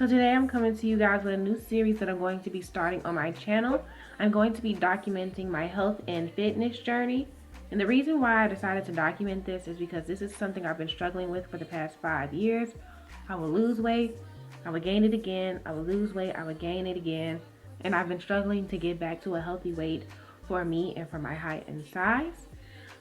So today I'm coming to you guys with a new series that I'm going to be starting on my channel. I'm going to be documenting my health and fitness journey. And the reason why I decided to document this is because this is something I've been struggling with for the past 5 years. I would lose weight, I would gain it again, I would lose weight, I would gain it again. And I've been struggling to get back to a healthy weight for me and for my height and size.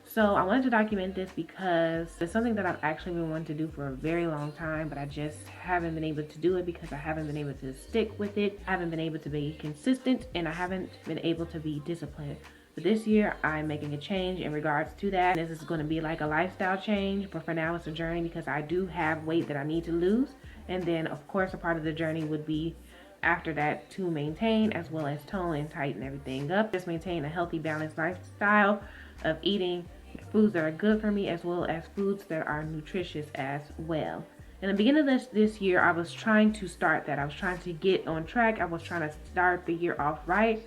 So I wanted to document this because it's something that I've actually been wanting to do for a very long time, but I just haven't been able to do it because I haven't been able to stick with it. I haven't been able to be consistent, and I haven't been able to be disciplined. But this year I'm making a change in regards to that. This is going to be like a lifestyle change, but for now it's a journey because I do have weight that I need to lose. And then of course a part of the journey would be after that to maintain as well as tone and tighten everything up. Just maintain a healthy, balanced lifestyle of eating foods that are good for me as well as foods that are nutritious as well. In the beginning of this year, I was trying to start that. I was trying to get on track. I was trying to start the year off right,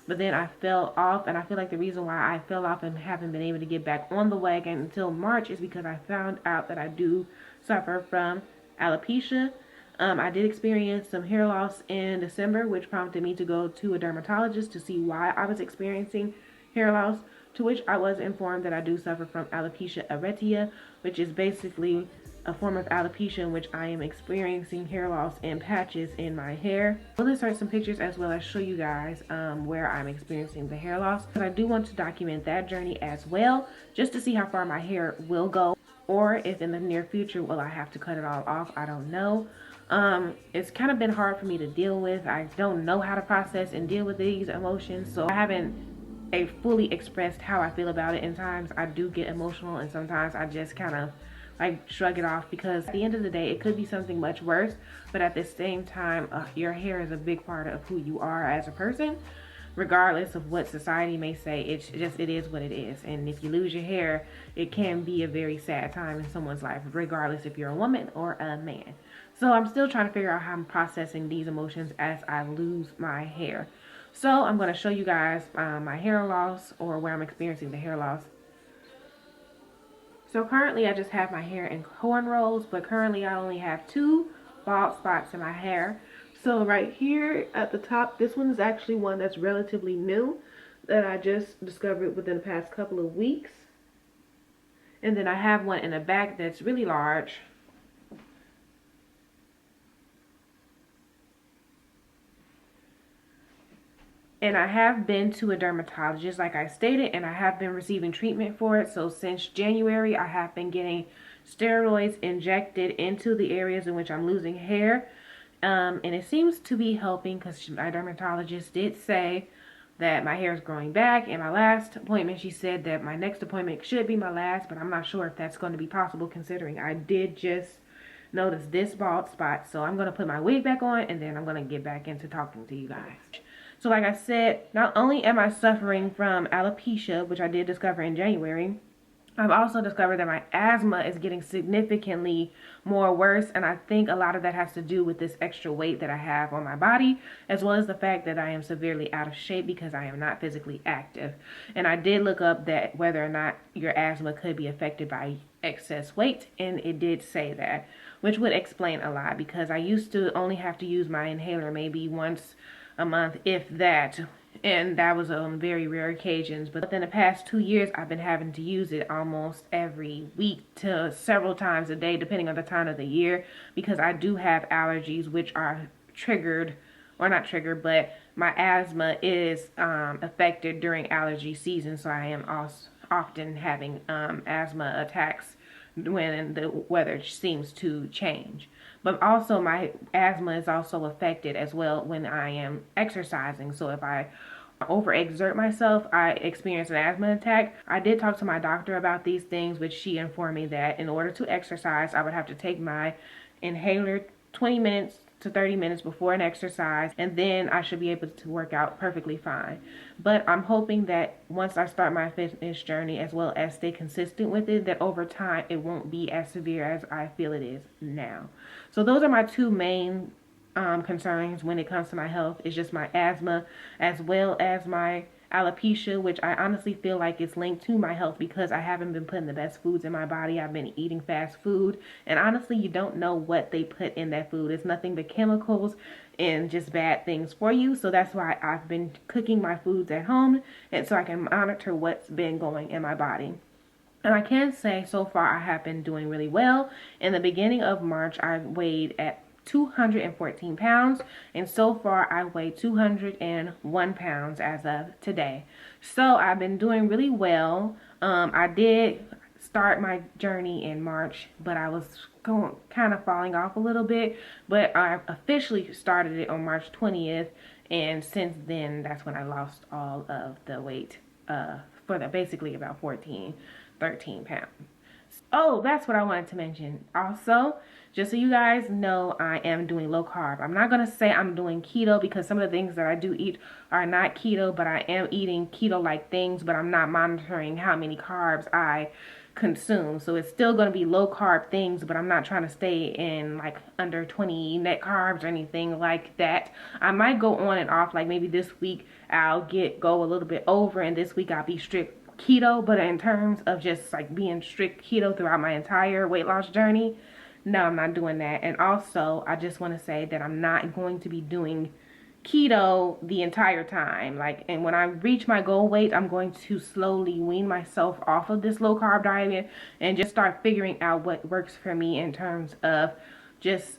but then I fell off, and I feel like the reason why I fell off and haven't been able to get back on the wagon until March is because I found out that I do suffer from alopecia. I did experience some hair loss in December, which prompted me to go to a dermatologist to see why I was experiencing hair loss, to which I was informed that I do suffer from alopecia areata, which is basically a form of alopecia in which I am experiencing hair loss and patches in my hair. I'll insert some pictures as well as show you guys where I'm experiencing the hair loss. But I do want to document that journey as well, just to see how far my hair will go, or if in the near future will I have to cut it all off. I don't know. It's kind of been hard for me to deal with. I don't know how to process and deal with these emotions, so I haven't fully expressed how I feel about it. In times I do get emotional, and sometimes I just kind of like shrug it off, because at the end of the day it could be something much worse, but at the same time your hair is a big part of who you are as a person, regardless of what society may say. It is what it is. And if you lose your hair, it can be a very sad time in someone's life, regardless if you're a woman or a man. So I'm still trying to figure out how I'm processing these emotions as I lose my hair. So I'm going to show you guys my hair loss, or where I'm experiencing the hair loss. So currently I just have my hair in cornrows, but currently I only have 2 bald spots in my hair. So right here at the top, this one is actually one that's relatively new, that I just discovered within the past couple of weeks. And then I have one in the back that's really large. And I have been to a dermatologist, like I stated, and I have been receiving treatment for it. So since January, I have been getting steroids injected into the areas in which I'm losing hair. And it seems to be helping, because my dermatologist did say that my hair is growing back. In my last appointment, she said that my next appointment should be my last, but I'm not sure if that's going to be possible, considering I did just notice this bald spot. So I'm going to put my wig back on, and then I'm going to get back into talking to you guys. So like I said, not only am I suffering from alopecia, which I did discover in January, I've also discovered that my asthma is getting significantly more worse, and I think a lot of that has to do with this extra weight that I have on my body, as well as the fact that I am severely out of shape because I am not physically active. And I did look up that whether or not your asthma could be affected by excess weight, and it did say that, which would explain a lot, because I used to only have to use my inhaler maybe once a month, if that, and that was on very rare occasions. But within the past 2 years, I've been having to use it almost every week to several times a day, depending on the time of the year, because I do have allergies which are triggered, or not triggered, but my asthma is affected during allergy season. So I am also often having asthma attacks when the weather seems to change. But also my asthma is also affected as well when I am exercising. So if I overexert myself, I experience an asthma attack. I did talk to my doctor about these things, which she informed me that in order to exercise, I would have to take my inhaler 20 minutes to 30 minutes before an exercise, and then I should be able to work out perfectly fine. But I'm hoping that once I start my fitness journey, as well as stay consistent with it, that over time it won't be as severe as I feel it is now. So those are my 2 main concerns when it comes to my health. It's just my asthma as well as my alopecia, which I honestly feel like is linked to my health because I haven't been putting the best foods in my body. I've been eating fast food, and honestly, you don't know what they put in that food. It's nothing but chemicals and just bad things for you. So that's why I've been cooking my foods at home, and so I can monitor what's been going in my body. And I can say so far I have been doing really well. In the beginning of March, I weighed at 214 pounds, and so far I weigh 201 pounds as of today. So I've been doing really well. I did start my journey in March, but I was kind of falling off a little bit, but I officially started it on March 20th, and since then that's when I lost all of the weight for basically about 13 pounds. Oh, that's what I wanted to mention. Also, just so you guys know, I am doing low carb. I'm not going to say I'm doing keto because some of the things that I do eat are not keto, but I am eating keto-like things, but I'm not monitoring how many carbs I consume. So it's still going to be low carb things, but I'm not trying to stay in like under 20 net carbs or anything like that. I might go on and off, like maybe this week I'll go a little bit over, and this week I'll be strict keto, but in terms of just like being strict keto throughout my entire weight loss journey, no, I'm not doing that. And also, I just want to say that I'm not going to be doing keto the entire time. Like, and when I reach my goal weight, I'm going to slowly wean myself off of this low carb diet and just start figuring out what works for me in terms of just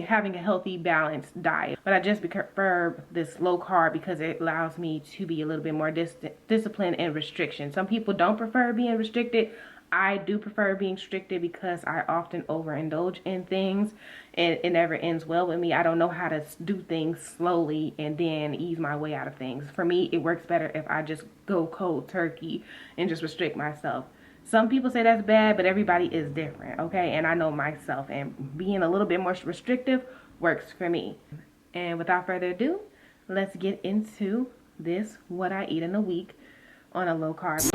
having a healthy, balanced diet. But I just prefer this low carb because it allows me to be a little bit more disciplined and restriction. Some people don't prefer being restricted. I do prefer being restricted because I often overindulge in things and it never ends well with me. I don't know how to do things slowly and then ease my way out of things. For me, it works better if I just go cold turkey and just restrict myself. Some people say that's bad, but everybody is different, okay? And I know myself, and being a little bit more restrictive works for me. And without further ado, let's get into this, what I eat in a week on a low carb.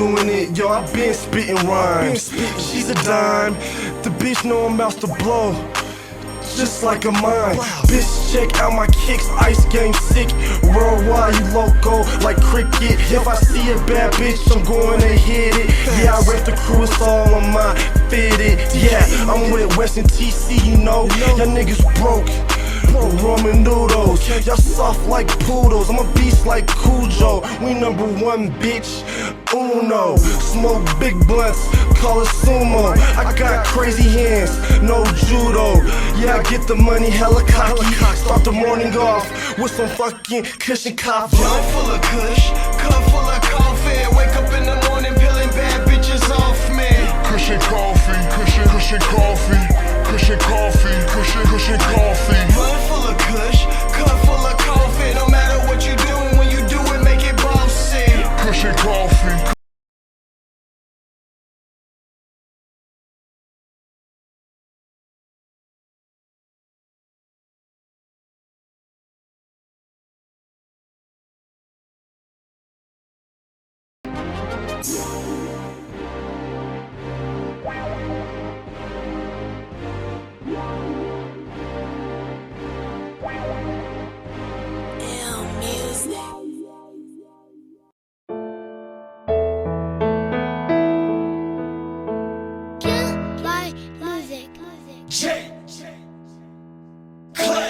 doing it, yo, I been spitting rhymes. She's a dime, the bitch know I'm about to blow, just like a mine. Bitch, check out my kicks, ice game sick. Worldwide, you loco like cricket. If I see a bad bitch, I'm going to hit it. Yeah, I rep the crew, it's all on my fitted. Yeah, I'm with Weston TC, you know. Y'all niggas broke, ramen noodles. Y'all soft like poodles. I'm a beast like Cujo. We #1, bitch. Uno. Smoke big blunts, call it sumo. I got crazy hands, no judo. Yeah, I get the money hella cocky. Start the morning off with some fucking cushion coffee. Jar full of kush, cup full of coffee. Wake up in the morning peeling bad bitches off me. Cushion coffee, cushion coffee, cushion coffee, cushion coffee. Run full of kush, cup full of coffee. No matter what you doing, when you do it, make it bossy. Cushion coffee.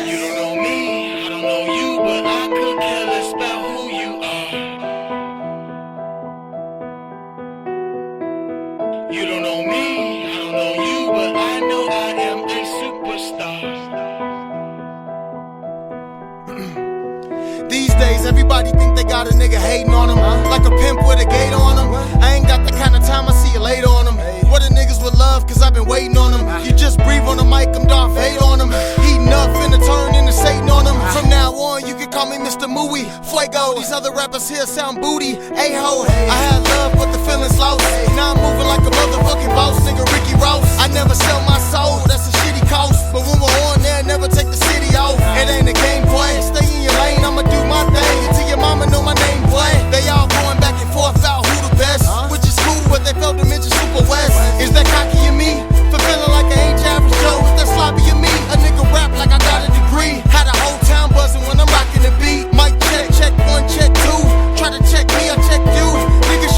You don't know me, I don't know you, but I could care less about who you are. You don't know me, I don't know you, but I know I am a superstar. These days, everybody think they got a nigga hating on them, like a pimp with a gate on them. I ain't got that kind of time, I see you later on them. What the niggas would love, cause I've been waiting on them. You just breathe on the mic, I'm Darth Vader on them. Heating up, finna turn into Satan on them. From now on, you can call me Mr. Mooey, Fuego. These other rappers here sound booty, a-ho. I had love, but the feelings lost. Now I'm moving like a motherfucking boss, nigga Ricky Ross. I never sell my soul, that's a shitty cost. But when we're on there, never take the city off. It ain't a game play, stay in your lane, I'ma do my thing. Until your mama know my name, boy. They all going back and forth about who the best, which is cool, but they failed to mention Super West. Is that cocky in me? For feeling like I ain't average Joe? Is that sloppy in me? A nigga rap like I got a degree. Had a whole town buzzing when I'm rocking the beat. Mic check, check 1, check 2. Try to check me, I check you. Niggas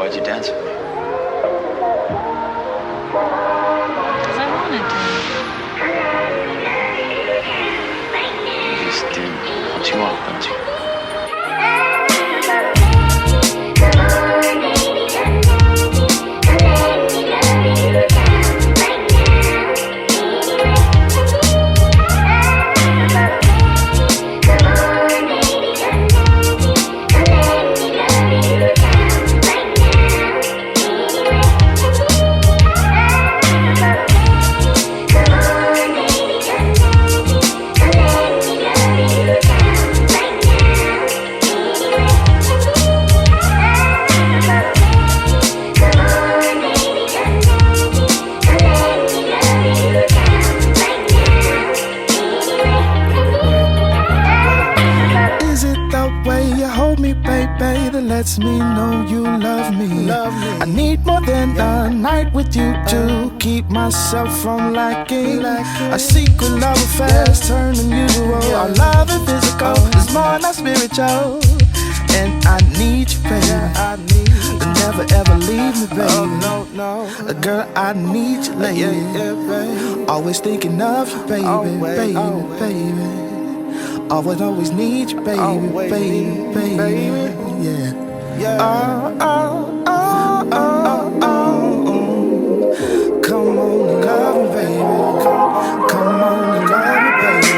Why'd you dance with me? Because I wanted to. You just do what you want, don't you? Lets me know you love me. I need more than a night with you to keep myself from lacking. A secret love affair turn unusual. Our love is physical, it's more not spiritual. And I need you, baby. Never ever leave me, baby. Girl, I need you, lady. Always thinking of you, baby, baby. Always need you, baby. Yeah. Oh, oh, oh, oh, oh. Come on and love me, baby. Come on and love me, baby.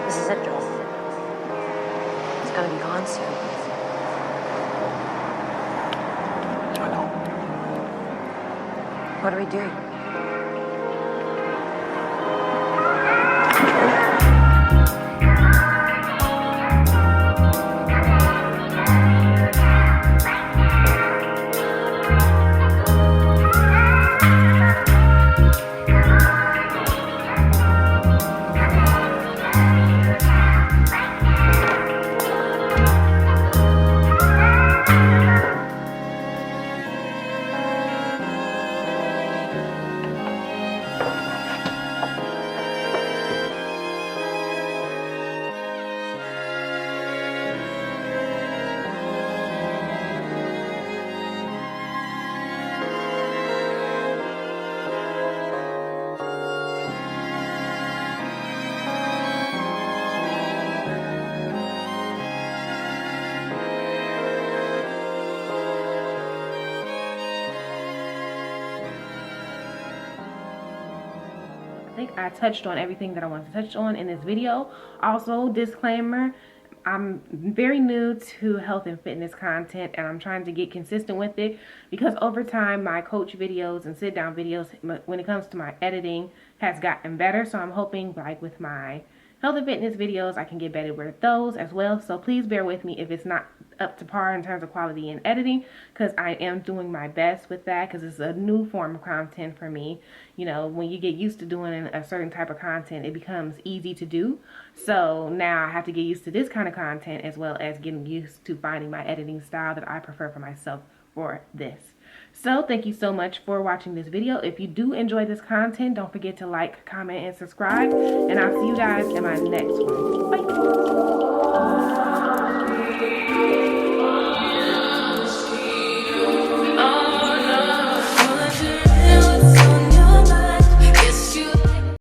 This is it, Joel. It's gonna be gone soon. I know. What do we do? I think I touched on everything that I wanted to touch on in this video. Also, disclaimer, I'm very new to health and fitness content, and I'm trying to get consistent with it because over time my coach videos and sit down videos, when it comes to my editing, has gotten better. So I'm hoping like with my health and fitness videos I can get better with those as well. So please bear with me if it's not up to par in terms of quality and editing, because I am doing my best with that, because it's a new form of content for me. You know, when you get used to doing a certain type of content, it becomes easy to do. So now I have to get used to this kind of content, as well as getting used to finding my editing style that I prefer for myself for this. So thank you so much for watching this video. If you do enjoy this content, don't forget to like, comment, and subscribe. And I'll see you guys in my next one. Bye.